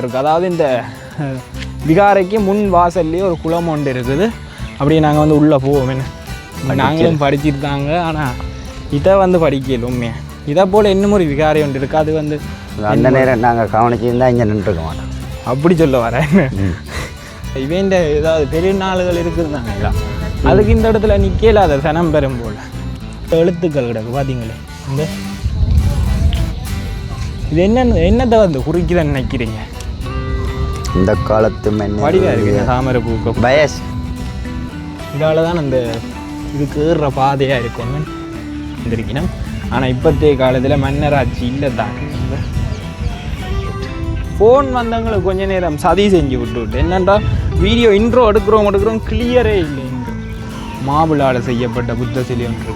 இருக்கு. அதாவது இந்த விகாரைக்கு முன் வாசல்லையே ஒரு குளம் ஒன்று இருக்குது. அப்படியே நாங்கள் வந்து உள்ளே போவோம். என்ன நாங்களும் படிச்சிருந்தாங்க, ஆனால் இதை வந்து படிக்கல உண்மையாக. இதை போல் இன்னும் ஒரு விகாரை ஒன்று இருக்குது. அது வந்து அந்த நேரம் நாங்கள் கவனிச்சிருந்தால் இங்கே நின்றுக்க மாட்டோம். அப்படி சொல்ல வரேன். இவன் ஏதாவது பெரிய நாளுகள் இருக்குதுதாங்களா, அதுக்கு இந்த இடத்துல நிற்கல. அதை சனம் பெறும் போல் எழுத்துக்கள் கிடக்கு பார்த்தீங்களே. இந்த இது என்னத்தை வந்து குறிக்குதுன்னு நினைக்கிறீங்க? இந்த காலத்து வடிவாக இருக்குங்க தாமரை பூக்க பயஸ். இதால் தான் அந்த இதுக்கு ஏறுற பாதையாக இருக்கும்னு இருந்திருக்கணும். ஆனால் இப்போத்தைய காலத்தில் மன்னராட்சி இல்லை தான். ஃபோன் வந்தவங்களுக்கு கொஞ்ச நேரம் சதி செஞ்சு விட்டு என்னென்றா வீடியோ இன்ட்ரோ எடுக்கிறோம் கிளியரே இல்லை. மாபிளால் செய்யப்பட்ட புத்த சிலை ஒன்று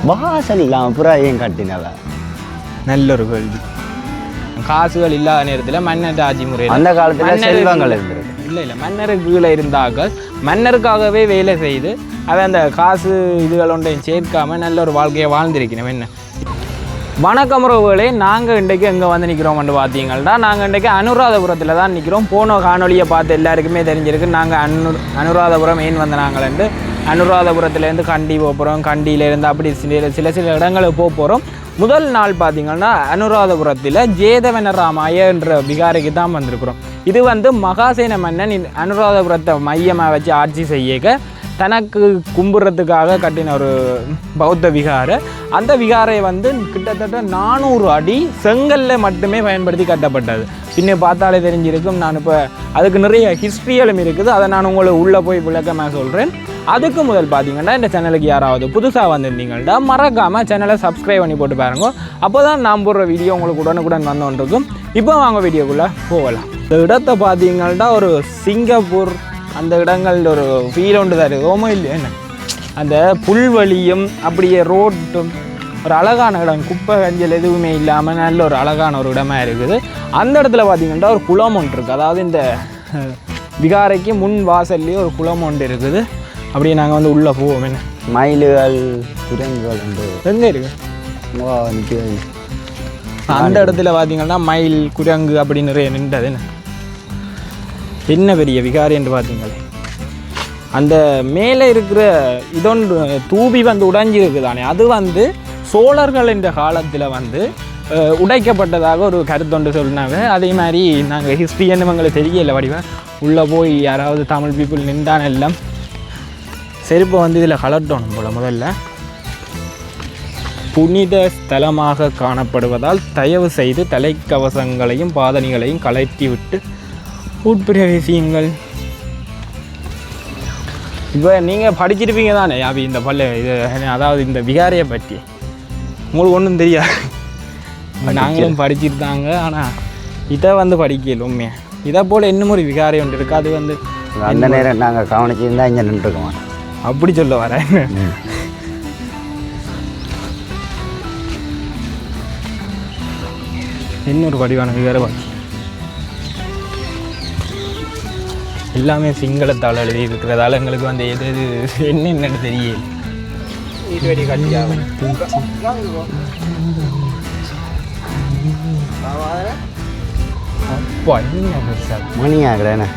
வாசல் இல்லாமல் அப்புறம் ஏன் கட்டினால? நல்ல ஒரு கேள்வி. காசுகள் இல்லாத நேரத்தில் மன்னர் ஆட்சி முறையில் அந்த காலத்தில் செல்வங்கள் இருந்திருக்கு. இல்லை மன்னருக்கு கீழே இருந்தார்கள். மன்னருக்காகவே வேலை செய்து அவன் அந்த காசு இதுகள் ஒன்றையும் சேர்க்காமல் நல்ல ஒரு வாழ்க்கையை வாழ்ந்திருக்கணும். என்ன வணக்கம் உறவுகளே, நாங்கள் இன்றைக்கு எங்கே வந்து நிற்கிறோம்னு பார்த்தீங்கன்னா, நாங்கள் இன்றைக்கு அனுராதபுரத்தில் தான் நிற்கிறோம். போன காணொலியை பார்த்து எல்லாருக்குமே தெரிஞ்சிருக்கு நாங்கள் அனுராதபுரம் ஏன் வந்த நாங்கள்ண்டு. அனுராதபுரத்துலேருந்து கண்டி போகிறோம், கண்டியிலேருந்து அப்படி சில இடங்களுக்கு போகிறோம். முதல் நாள் பார்த்திங்கன்னா அனுராதபுரத்தில் ஜேதவனராமாய என்ற விகாரைக்கு தான் வந்திருக்கிறோம். இது வந்து மகாசேன மன்னன் அனுராதபுரத்தை மையமாக வச்சு ஆட்சி செய்ய தனக்கு கும்பிட்றதுக்காக கட்டின ஒரு பௌத்த விகாரை. அந்த விகாரை வந்து கிட்டத்தட்ட 400 அடி செங்கல்ல மட்டுமே பயன்படுத்தி கட்டப்பட்டது. பின்ன பார்த்தாலே தெரிஞ்சிருக்கும். நான் இப்போ அதுக்கு நிறைய ஹிஸ்ட்ரிகளும் இருக்குது. அதை நான் உங்களுக்கு உள்ளே போய் விளக்கமாக சொல்கிறேன். அதுக்கு முதல் பார்த்தீங்கன்னா இந்த சேனலுக்கு யாராவது புதுசாக வந்திருந்தீங்கன்னா மறக்காமல் சேனலை சப்ஸ்கிரைப் பண்ணி போட்டு பாருங்க. அப்போ தான் நான் போடுற வீடியோ உங்களுக்கு உடனுக்குடன் வந்தோன்றிருக்கும். இப்போ வாங்க வீடியோக்குள்ளே போகலாம். இந்த இடத்தை பார்த்தீங்கன்னா ஒரு சிங்கப்பூர் அந்த இடங்கள் ஒரு ஃபீல் ஒன்று தான் இருக்குது. ஓமோ இல்லை என்ன அந்த புல்வெளியும் அப்படியே ரோட்டும் ஒரு அழகான இடம், குப்பை கஞ்சல் எதுவுமே இல்லாமல் நல்ல ஒரு அழகான ஒரு இடமா இருக்குது. அந்த இடத்துல பார்த்தீங்கன்னா ஒரு குளம் ஒன்று இருக்குது. அதாவது இந்த விகாரைக்கு முன் வாசல்லையே ஒரு குளம் ஒன்று இருக்குது. அப்படியே நாங்கள் வந்து உள்ளே போவோம். என்ன மயில்கள் குரங்குகள் உண்டு. எங்கே இருக்குது அந்த இடத்துல பார்த்தீங்கன்னா மயில் குரங்கு அப்படி நிறைய நின்றது. என்ன பெரிய விகாரை என்று பார்த்தீங்களே, அந்த மேலே இருக்கிற இதொன்று தூபி வந்து உடைஞ்சிருக்கு தானே, அது வந்து சோழர்கள் என்ற காலத்தில் வந்து உடைக்கப்பட்டதாக ஒரு கருத்தொன்று சொன்னாங்க. அதே மாதிரி நாங்கள் ஹிஸ்ட்ரி என்னவங்களுக்கு தெரியலை வடிவா. உள்ளே போய் யாராவது தமிழ் பீப்புள் நின்றான எல்லாம் செருப்பை வந்து இதில் கலட்டணும் போல். முதல்ல புனித ஸ்தலமாக காணப்படுவதால் தயவு செய்து தலைக்கவசங்களையும் பாதணிகளையும் கலட்டி விட்டு உட்பிரவேசியுங்கள். இப்போ நீங்கள் படிச்சிருப்பீங்க தானே அப்படி இந்த இது, அதாவது இந்த விகாரையை பற்றி உங்களுக்கு ஒன்றும் தெரியாது. நாங்களும் படிச்சிருந்தாங்க, ஆனால் இதை வந்து படிக்கல உண்மையாக. இதை போல் இன்னும் ஒரு விகாரை ஒன்று இருக்குது. அது வந்து அந்த நேரம் நாங்கள் கவனிச்சிருந்தால் இங்கே நின்றுக்க மாட்டோம். அப்படி சொல்ல வரேன். இன்னொரு வடிவான விகாரை பாக்கி எல்லாமே சிங்களத்தால் எழுதி இருக்கிறதால எங்களுக்கு வந்து எது என்னென்னு தெரியல. இதுவரை கட்டியாக அப்போ என்ன பெருசா மணி ஆகிறேண்ணே,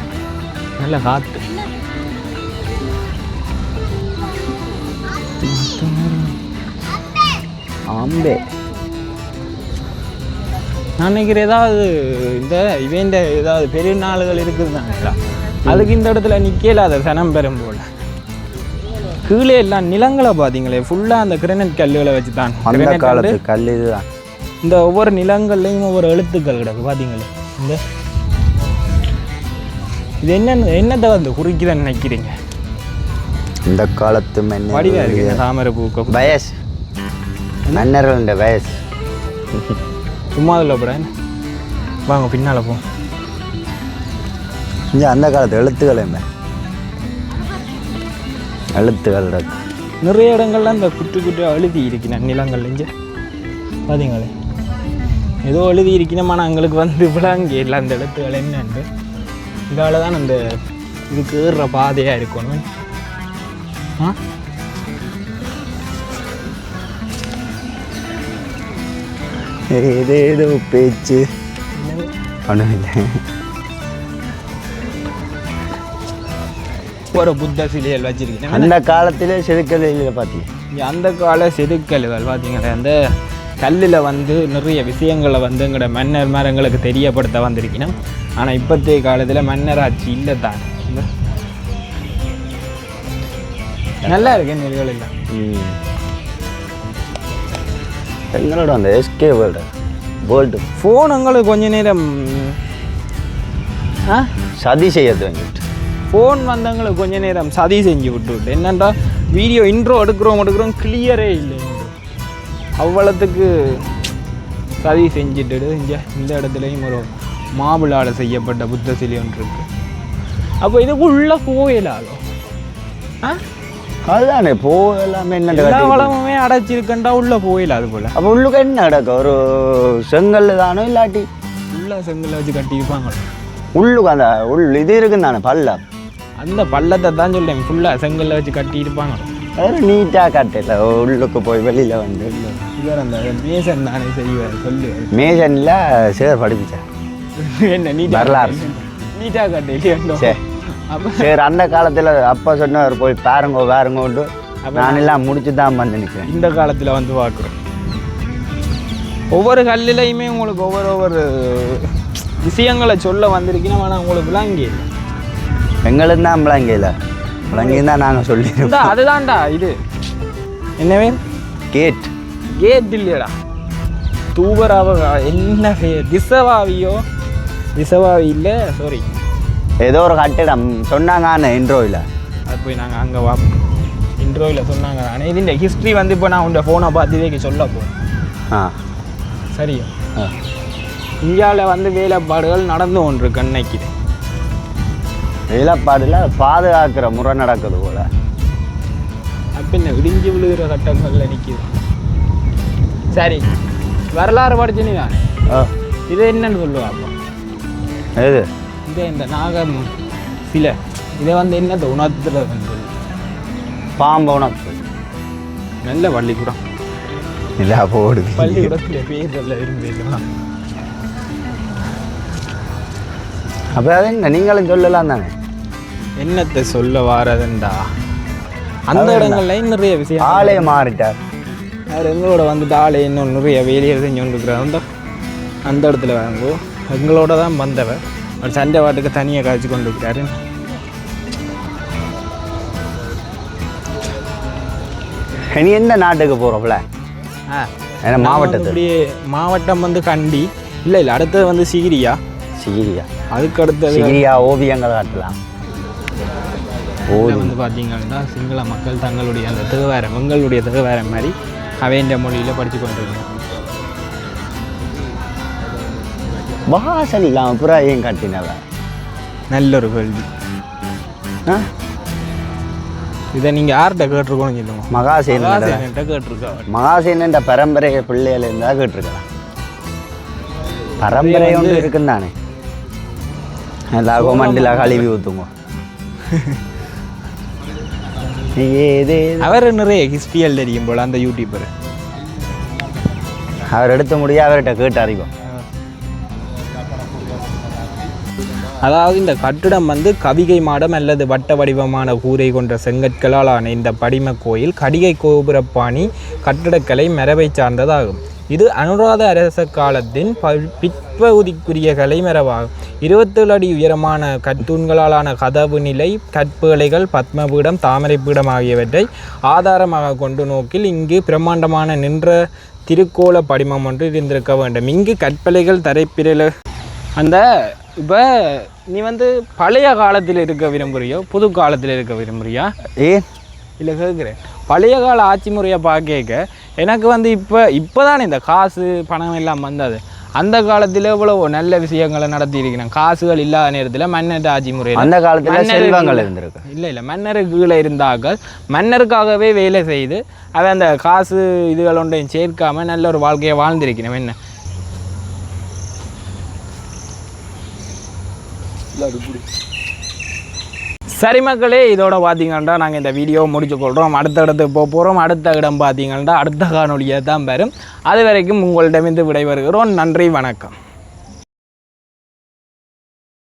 நல்ல காற்று. ஆம்பே நான் நினைக்கிறேன் ஏதாவது இந்த இவன் ஏதாவது பெரிய நாளுகள் இருக்குதுதாங்களா, அதுக்கு இந்த இடத்துல நிற்கல. அதை சனம் பெறும் போல் கீழே எல்லாம் நிலங்களை பார்த்தீங்களே ஃபுல்லாக அந்த கிரனைட் கல்லுகளை வச்சு தான். அந்த காலத்து கல் இதுதான். இந்த ஒவ்வொரு நிலங்கள்லையும் ஒவ்வொரு எழுத்துக்கள் கிடக்கு பார்த்தீங்களே. இந்த இது என்னத்தை வந்து குறிக்குதுன்னு நினைக்கிறீங்க? இந்த காலத்து வடிவாக இருக்குங்க தாமரை பூக்க பயஸ் மன்னர்கள் பயஸ். சும்மா அதில் போட வாங்க பின்னால் போ. இங்கே அந்த காலத்து எழுத்துக்கள் என்ன எழுத்துக்கள் நிறைய இடங்கள்லாம் இந்த குட்டி எழுதி இருக்கிறேன் நிலங்கள். இங்கே பார்த்தீங்களே ஏதோ எழுதி இருக்கணுமா, எங்களுக்கு வந்து விளங்க இல்லை அந்த எழுத்துக்கள் என்னன்னு. இதால் தான் அந்த இதுக்கு ஏறுற பாதையாக இருக்கணும். ஏதேதோ பேச்சு ஒன்றும் இல்லை. ஒரு புத்த சிலைகள் வச்சிருக்கேன். அந்த காலத்திலே செதுக்கல்ல பார்த்தீங்க, அந்த கால செதுக்கல்கள் பார்த்தீங்கன்னா அந்த கல்லில் வந்து நிறைய விஷயங்களை வந்து எங்களோட மன்னர் மரங்களுக்கு தெரியப்படுத்த வந்திருக்கணும். ஆனால் இப்போத்தைய காலத்தில் மன்னர் ஆட்சி இல்லை தான். நல்லா இருக்கு நெல்கள் எல்லாம். எங்களோட அந்த எஸ்கே வேர்ல்டு ஃபோன் எங்களுக்கு கொஞ்ச நேரம் சதி செய்யறது வந்துட்டு ஃபோன் வந்தவங்களுக்கு கொஞ்ச நேரம் சதி செஞ்சு விட்டு என்னென்றா வீடியோ இன்ட்ரோ எடுக்கிறோம் கிளியரே இல்லை. அவ்வளோத்துக்கு சதி செஞ்சுட்டு இந்த இடத்துலையும் ஒரு மாபிளால் செய்யப்பட்ட புத்த சிலை ஒன்று இருக்குது. அப்போ இதுக்குள்ளே போயிலாலோ அதுதானே எல்லாமே என்ன எல்லா வளமுமே அடைச்சிருக்கண்டா உள்ளே போயில அது போல். அப்போ உள்ளுக்கு என்ன நடக்கும்? ஒரு செங்கல் தானோ இல்லாட்டி உள்ள செங்கல்ல வச்சு கட்டியிருப்பாங்க. உள்ளுக்கு அந்த இது இருக்குன்னு தானே பள்ளம், அந்த பள்ளத்தை தான் சொல்லேன் ஃபுல்லாக செங்கல்ல வச்சு கட்டியிருப்பாங்க. அது நீட்டாக கட்டல உள்ளுக்கு போய் வெளியில் வந்து இவர் அந்த மேசன் தானே செய்வார் சொல்லு. மேசனில் சேர் படிப்பிச்சேன் என்ன நீட் வரலாறு நீட்டாக கட்டலையோ. சரி அந்த காலத்தில் அப்பா சொன்னார் போய் வேறுங்கோண்டு நான் எல்லாம் முடிச்சு தான் வந்து நிற்கிறேன். இந்த காலத்தில் வந்து பார்க்குறோம் ஒவ்வொரு கல்லிலையுமே உங்களுக்கு ஒவ்வொரு விஷயங்களை சொல்ல வந்திருக்கீங்கன்னா. ஆனால் உங்களுக்கு விளங்கி எங்களுக்கு தான் விளங்கியில விளங்கியும் தான் நாங்கள் சொல்லிடுறோம். அதுதான்டா இது என்னவே கேட் இல்லையடா தூவராவ என்ன திசவாவி இல்லை சாரி ஏதோ ஒரு கட்டிடம் சொன்னாங்க இன்ட்ரோவில். அது போய் நாங்கள் அங்கே பார்ப்போம். இன்ட்ரோவில் சொன்னாங்க. ஆனால் இதுஇந்த ஹிஸ்ட்ரி வந்து இப்போ நான் உங்கள் ஃபோனை பார்த்து சொல்ல போகிறேன். சரியா இந்தியாவில் வந்து வேலைப்பாடுகள் நடந்து கொண்டு இருக்கு. அன்னைக்கு வேலைப்பாடில் பாதுகாக்கிற முறை நடக்குது போல. அப்போ இந்த இடிஞ்சு விழுகிற கட்டங்களில் நிற்கிது. சரி வரலாறு படிச்சுன்னு தானே இது என்னன்னு சொல்லுவா? அப்போ எது இந்த நாகம் சில இதை வந்து என்னது உணர்த்துல வந்து பாம்பு உணர்த்து நல்ல பள்ளிக்கூடம் இல்லை போடுது. பள்ளிக்கூடத்தில் பேரில் இருந்தேன். அப்போ அது என்ன நீங்களும் சொல்லலாம் தானே? என்னத்தை சொல்ல வாரதுண்டா அந்த இடங்கள்ல நிறைய விஷயம். ஆளே மாறிட்டார். அவர் எங்களோட வந்துட்டு ஆளே இன்னும் நிறைய வேலையை செஞ்சு கொண்டுருக்குறாரு. அந்த இடத்துல வாங்குவோம் எங்களோட தான் வந்தவர் ஒரு சண்டை வாட்டுக்கு தனியாக காய்ச்சி கொண்டு இருக்கிறாரு. நீ எந்த நாட்டுக்கு போகிறோம்ல? மாவட்டம் வந்து கண்டி இல்லை அடுத்தது வந்து சிகிரியா. அதுக்கு அடுத்தது சிகிரியா ஓவியங்கள் காட்டலாம். வந்து பார்த்தீங்கன்னா சிங்கள மக்கள் தங்களுடைய அந்த தேவாரம் எங்களுடைய தேவாரம் மாதிரி அவைன்ற மொழியில் படித்து கொண்டிருக்காங்க. வாசல் இல்லாமல் அப்புறம் ஏன் கட்டினவ? நல்ல ஒரு கேள்வி. இதை நீங்கள் யார்கிட்ட கேட்டிருக்கோன்னு சொல்லுங்க. மகாசேனன்ட்ட கேட்டிருக்கா. மகாசேனன்ற பரம்பரை பிள்ளைகள் இருந்தால் கேட்டிருக்கலாம். பரம்பரை ஒன்று இருக்குன்னு தானே எல்லாருக்கும் மண்டில் கழுவி ஊற்றுங்க. அவர் நிறைய ஹிஸ்ட்ரியல் தெரியும் போல அந்த யூடியூபர். அவர் எடுத்த முடியாது அவர்கிட்ட கேட்டு அறிவோம். அதாவது இந்த கட்டிடம் வந்து கவிகை மாடம் அல்லது வட்ட வடிவமான கூரை கொண்ட செங்கற்களால் ஆன இந்த படிம கோயில் கடிகை கோபுரப்பாணி கட்டிடக்கலை மரபை சார்ந்ததாகும். இது அனுராத அரச காலத்தின் பிற்பகுதிக்குரிய கலைமரபாகும். 27 அடி உயரமான கத்தூண்களாலான கதவு நிலை கற்பேளைகள் பத்மபீடம் தாமரைப்பீடம் ஆகியவற்றை ஆதாரமாக கொண்டு நோக்கில் இங்கு பிரம்மாண்டமான நின்ற திருக்கோள படிமம் ஒன்று இருந்திருக்க வேண்டும். இங்கு கற்பலைகள் தரைப்பிரல அந்த இப்போ நீ வந்து பழைய காலத்தில் இருக்க விரும்புகிறியோ புது காலத்தில் இருக்க விரும்புகிறியா? இல்லை கேட்குறேன். பழைய கால ஆட்சி முறையை பார்க்க எனக்கு வந்து இப்போ தானே இந்த காசு பணம் எல்லாம் வந்தது. அந்த காலத்தில் இவ்வளோ நல்ல விஷயங்களை நடத்தி இருக்கிறேன். காசுகள் இல்லாத நேரத்தில் மன்னர் ஆட்சி முறை அந்த காலத்தில் செல்வங்கள் இருந்திருக்கு. இல்லை மன்னருக்கு கீழே இருந்தார்கள். மன்னருக்காகவே வேலை செய்து அதை அந்த காசு இதுகள் ஒன்றையும் சேர்க்காமல் நல்ல ஒரு வாழ்க்கையை வாழ்ந்திருக்கிறேன். என்ன சரி மக்களே, இதோட பார்த்தீங்கன்னா நாங்கள் இந்த வீடியோ முடிச்சு கொள்கிறோம். அடுத்த இடத்துக்கு போகிறோம். அடுத்த இடம் பார்த்தீங்கன்னா அடுத்த காணொலியாக தான் வரும். அது வரைக்கும் உங்களிடமிருந்து விடைபெறுகிறோம். நன்றி, வணக்கம்.